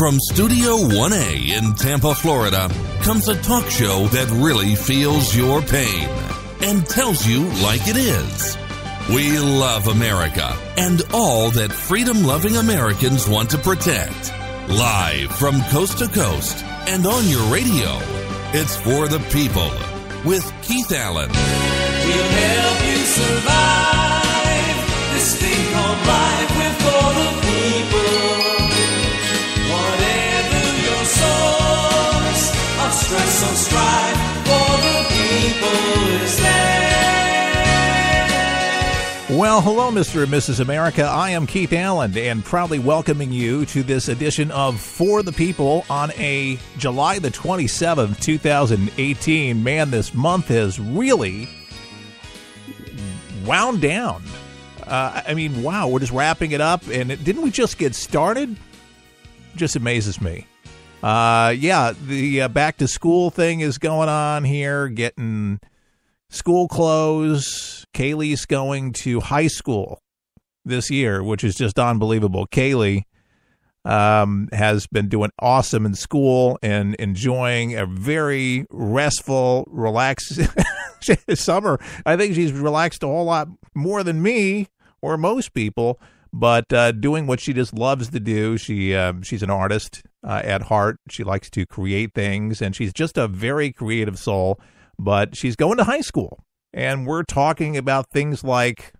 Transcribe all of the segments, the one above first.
From Studio 1A in Tampa, Florida, comes a talk show that really feels your pain and tells you like it is. We love America and all that freedom-loving Americans want to protect. Live from coast to coast and on your radio, it's For the People with Keith Allen. We'll help you survive this thing called life. We're for the people. Whatever your source of stress or strife, for the people is there. Well, hello, Mr. and Mrs. America. I am Keith Allen and proudly welcoming you to this edition of For the People on a July the 27th, 2018. Man, this month has really wound down. Wow, we're just wrapping it up, and didn't we just get started? Just amazes me. The back-to-school thing is going on here, getting school clothes. Kaylee's going to high school this year, which is just unbelievable. Kaylee has been doing awesome in school and enjoying a very restful, relaxed summer. I think she's relaxed a whole lot more than me or most people, but doing what she just loves to do. She's an artist at heart. She likes to create things, and she's just a very creative soul. But she's going to high school, and we're talking about things like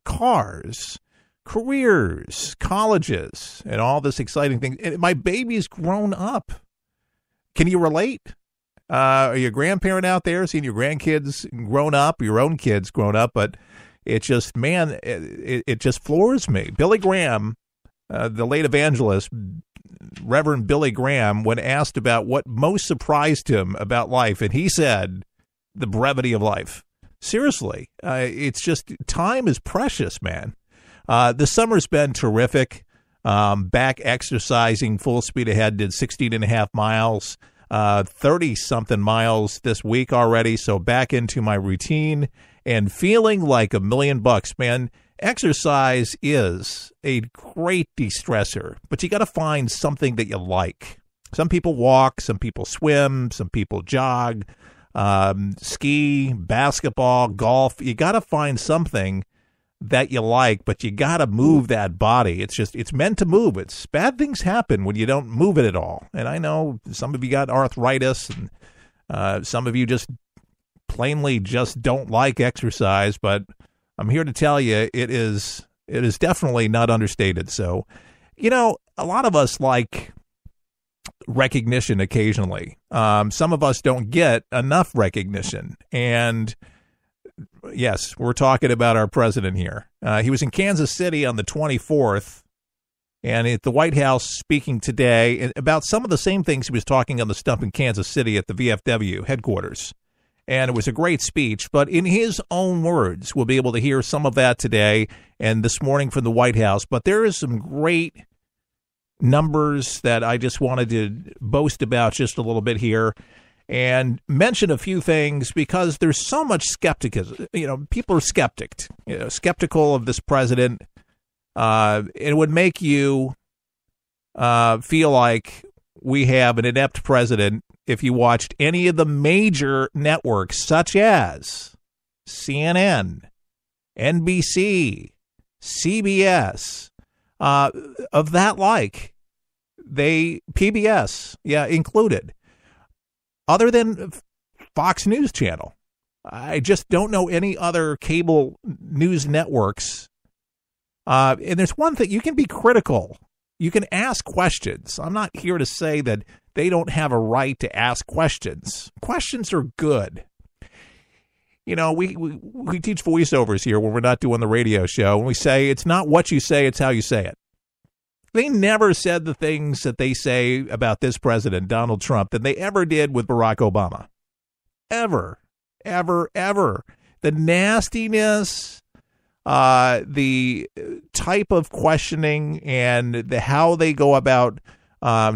cars, careers, colleges, and all this exciting thing. And my baby's grown up. Can you relate? Are you a grandparent out there seeing your grandkids grown up, your own kids grown up? But it just, man, it just floors me. Billy Graham, the late evangelist, Reverend Billy Graham, when asked about what most surprised him about life, and he said, the brevity of life. Seriously, it's just, time is precious, man. The summer's been terrific. Back exercising full speed ahead, did 16.5 miles, 30-something miles this week already, so back into my routine and feeling like $1 million, man. Exercise is a great de-stressor, but you got to find something that you like. Some people walk, some people swim, some people jog, ski, basketball, golf. You got to find something that you like, but you got to move that body. It's meant to move. Bad things happen when you don't move it at all. And I know some of you got arthritis, and some of you just plainly just don't like exercise, but I'm here to tell you it is definitely not understated. So, a lot of us like recognition occasionally. Some of us don't get enough recognition. And yes, we're talking about our president here. He was in Kansas City on the 24th and at the White House speaking today about some of the same things he was talking on the stump in Kansas City at the VFW headquarters. And it was a great speech, but in his own words, we'll be able to hear some of that today and this morning from the White House. But there is some great numbers that I just wanted to boast about just a little bit here and mention a few things because there's so much skepticism. People are skeptical of this president. It would make you feel like we have an inept president if you watched any of the major networks such as CNN, NBC, CBS, of that like, PBS, included, other than Fox News Channel. I just don't know any other cable news networks. And there's one thing, you can be critical. You can ask questions. I'm not here to say that they don't have a right to ask questions. Questions are good. We teach voiceovers here when we're not doing the radio show, and we say it's not what you say, it's how you say it. They never said the things that they say about this president, Donald Trump, that they ever did with Barack Obama. Ever, ever, ever. The nastiness, the type of questioning, and how they go about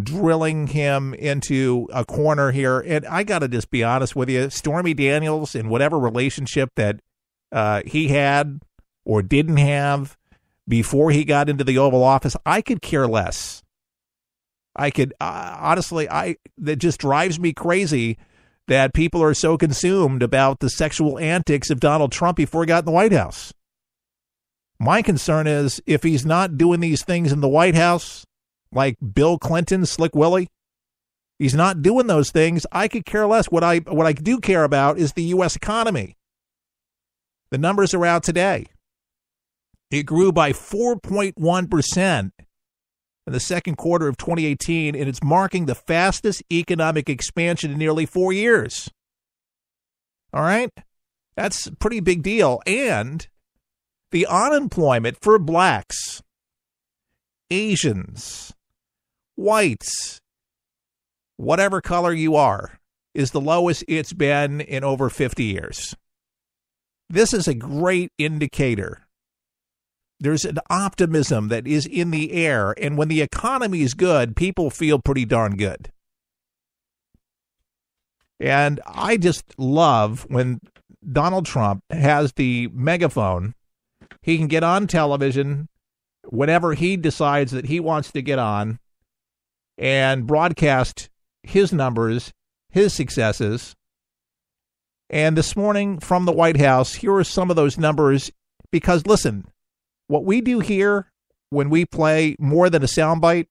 drilling him into a corner here. And I got to just be honest with you, Stormy Daniels, in whatever relationship that he had or didn't have before he got into the Oval Office, I could care less. that just drives me crazy that people are so consumed about the sexual antics of Donald Trump before he got in the White House. My concern is if he's not doing these things in the White House, like Bill Clinton, Slick Willie, he's not doing those things. I could care less. What I do care about is the U.S. economy. The numbers are out today. It grew by 4.1% in the second quarter of 2018, and it's marking the fastest economic expansion in nearly 4 years. All right? That's a pretty big deal. And the unemployment for blacks, Asians, whites, whatever color you are, is the lowest it's been in over 50 years. This is a great indicator. There's an optimism that is in the air, and when the economy is good, people feel pretty darn good. And I just love when Donald Trump has the megaphone. He can get on television whenever he decides that he wants to get on and broadcast his numbers, his successes. And this morning from the White House, here are some of those numbers. Because, listen, what we do here when we play more than a soundbite,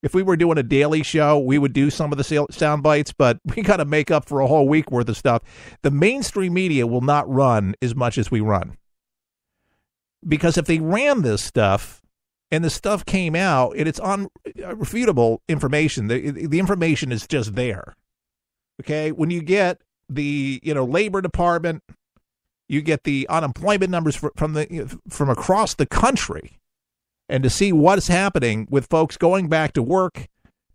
if we were doing a daily show, we would do some of the sound bites, but we got to make up for a whole week worth of stuff. The mainstream media will not run as much as we run. Because if they ran this stuff and the stuff came out and it's unrefutable information, the information is just there. Okay? When you get the Labor Department, you get the unemployment numbers from across the country, and to see what's happening with folks going back to work,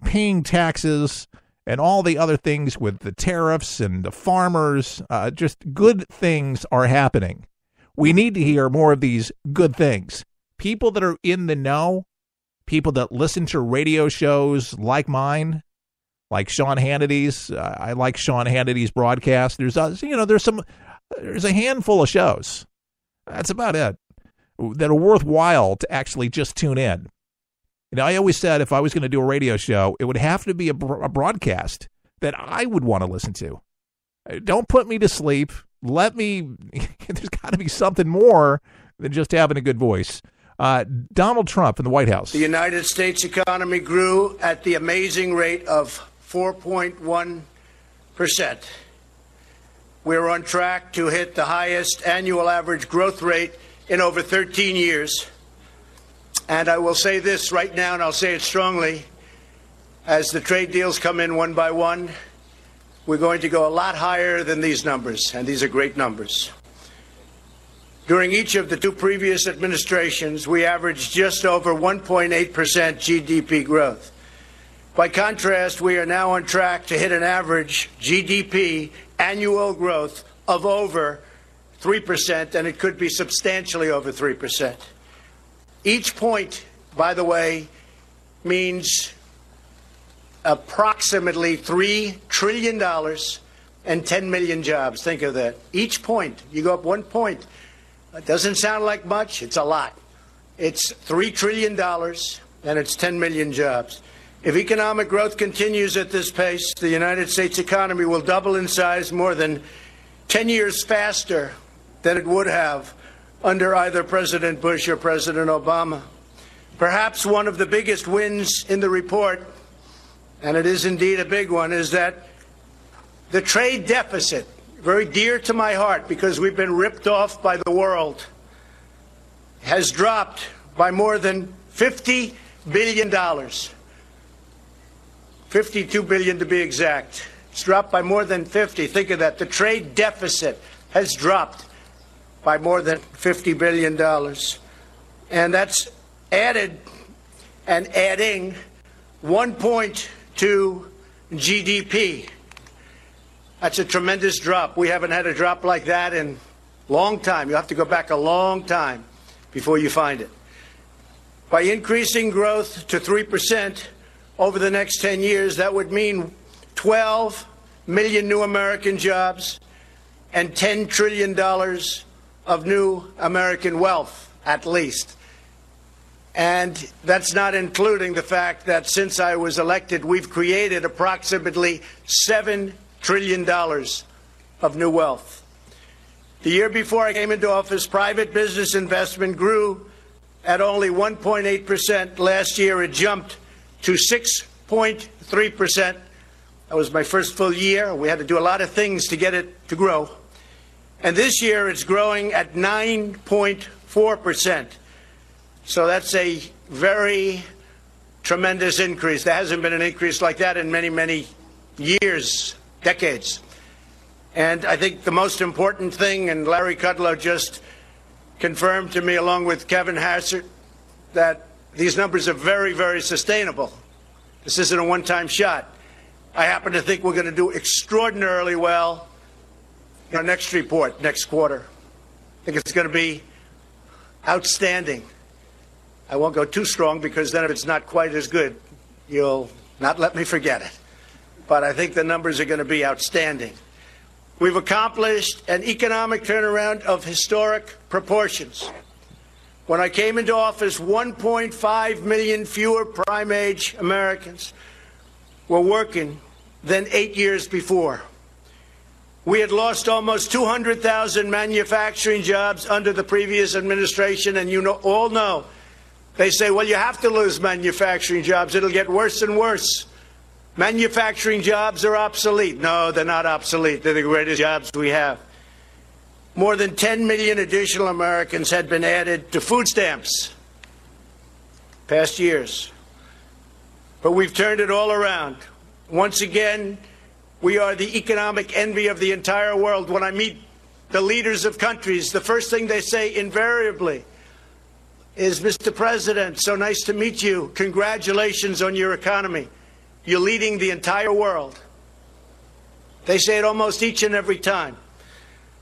paying taxes, and all the other things with the tariffs and the farmers, just good things are happening. We need to hear more of these good things. People that are in the know, people that listen to radio shows like mine, like Sean Hannity's. I like Sean Hannity's broadcast. There's a handful of shows. That's about it. That are worthwhile to actually just tune in. I always said if I was going to do a radio show, it would have to be a broadcast that I would want to listen to. Don't put me to sleep. There's got to be something more than just having a good voice. Donald Trump in the White House. The United States economy grew at the amazing rate of 4.1%. We're on track to hit the highest annual average growth rate in over 13 years. And I will say this right now, and I'll say it strongly, as the trade deals come in one by one, we're going to go a lot higher than these numbers, and these are great numbers. During each of the two previous administrations, we averaged just over 1.8% GDP growth. By contrast, we are now on track to hit an average GDP annual growth of over 3%, and it could be substantially over 3%. Each point, by the way, means approximately $3 trillion and 10 million jobs. Think of that. Each point, you go up 1 point. It doesn't sound like much. It's a lot. It's $3 trillion and it's 10 million jobs. If economic growth continues at this pace, the United States economy will double in size more than 10 years faster than it would have under either President Bush or President Obama. Perhaps one of the biggest wins in the report, and it is indeed a big one, is that the trade deficit, very dear to my heart because we've been ripped off by the world, has dropped by more than $50 billion. $52 billion to be exact. It's dropped by more than 50. Think of that. The trade deficit has dropped by more than $50 billion. And that's added and adding 1 point to GDP. That's a tremendous drop. We haven't had a drop like that in a long time. You have to go back a long time before you find it. By increasing growth to 3% over the next 10 years, that would mean 12 million new American jobs and $10 trillion of new American wealth, at least. And that's not including the fact that since I was elected, we've created approximately $7 trillion of new wealth. The year before I came into office, private business investment grew at only 1.8%. Last year, it jumped to 6.3%. That was my first full year. We had to do a lot of things to get it to grow. And this year, it's growing at 9.4%. So that's a very tremendous increase. There hasn't been an increase like that in many, many years, decades. And I think the most important thing, and Larry Kudlow just confirmed to me along with Kevin Hassert, that these numbers are very, very sustainable. This isn't a one-time shot. I happen to think we're going to do extraordinarily well in our next report, next quarter. I think it's going to be outstanding. I won't go too strong because then if it's not quite as good, you'll not let me forget it. But I think the numbers are going to be outstanding. We've accomplished an economic turnaround of historic proportions. When I came into office, 1.5 million fewer prime-age Americans were working than 8 years before. We had lost almost 200,000 manufacturing jobs under the previous administration, and you all know, they say, well, you have to lose manufacturing jobs. It'll get worse and worse. Manufacturing jobs are obsolete. No, they're not obsolete. They're the greatest jobs we have. More than 10 million additional Americans had been added to food stamps past years. But we've turned it all around. Once again, we are the economic envy of the entire world. When I meet the leaders of countries, the first thing they say invariably is, Mr. President, so nice to meet you. Congratulations on your economy. You're leading the entire world. They say it almost each and every time.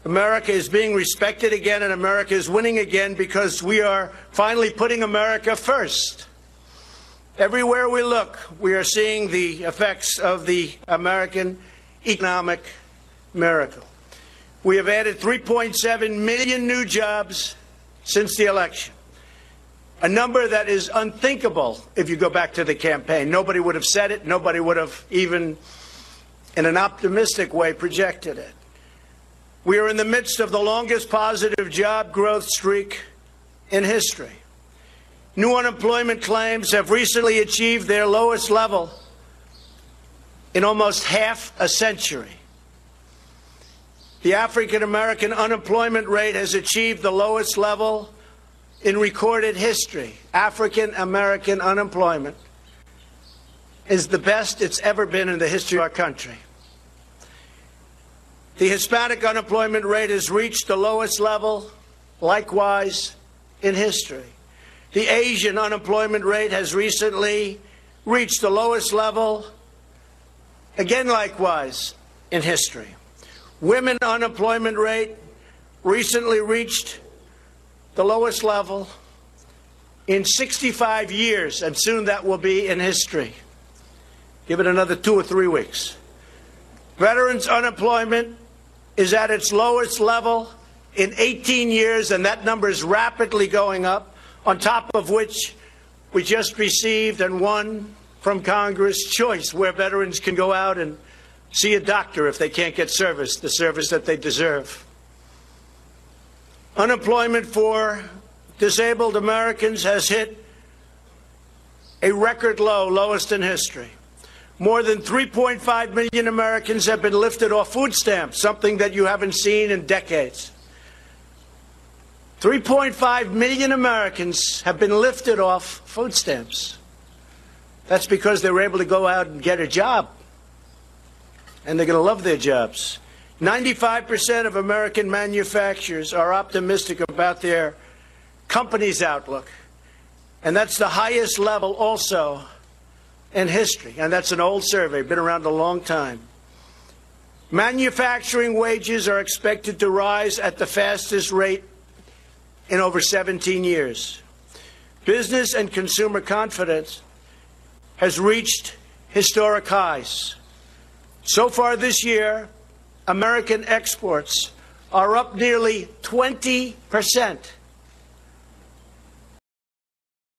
America is being respected again, and America is winning again because we are finally putting America first. Everywhere we look, we are seeing the effects of the American economic miracle. We have added 3.7 million new jobs since the election. A number that is unthinkable if you go back to the campaign. Nobody would have said it. Nobody would have even, in an optimistic way, projected it. We are in the midst of the longest positive job growth streak in history. New unemployment claims have recently achieved their lowest level in almost half a century. The African American unemployment rate has achieved the lowest level in recorded history. African American unemployment is the best it's ever been in the history of our country. The Hispanic unemployment rate has reached the lowest level, likewise, in history. The Asian unemployment rate has recently reached the lowest level, again, likewise, in history. Women unemployment rate recently reached the lowest level in 65 years, and soon that will be in history. Give it another 2 or 3 weeks. Veterans unemployment is at its lowest level in 18 years, and that number is rapidly going up, on top of which we just received and won from Congress choice, where veterans can go out and see a doctor if they can't get service, the service that they deserve. Unemployment for disabled Americans has hit a record low, lowest in history. More than 3.5 million Americans have been lifted off food stamps, something that you haven't seen in decades. 3.5 million Americans have been lifted off food stamps. That's because they were able to go out and get a job, and they're going to love their jobs. 95% of American manufacturers are optimistic about their company's outlook, and that's the highest level also in history, and that's an old survey, been around a long time. Manufacturing wages are expected to rise at the fastest rate in over 17 years. Business and consumer confidence has reached historic highs. So far this year, American exports are up nearly 20%.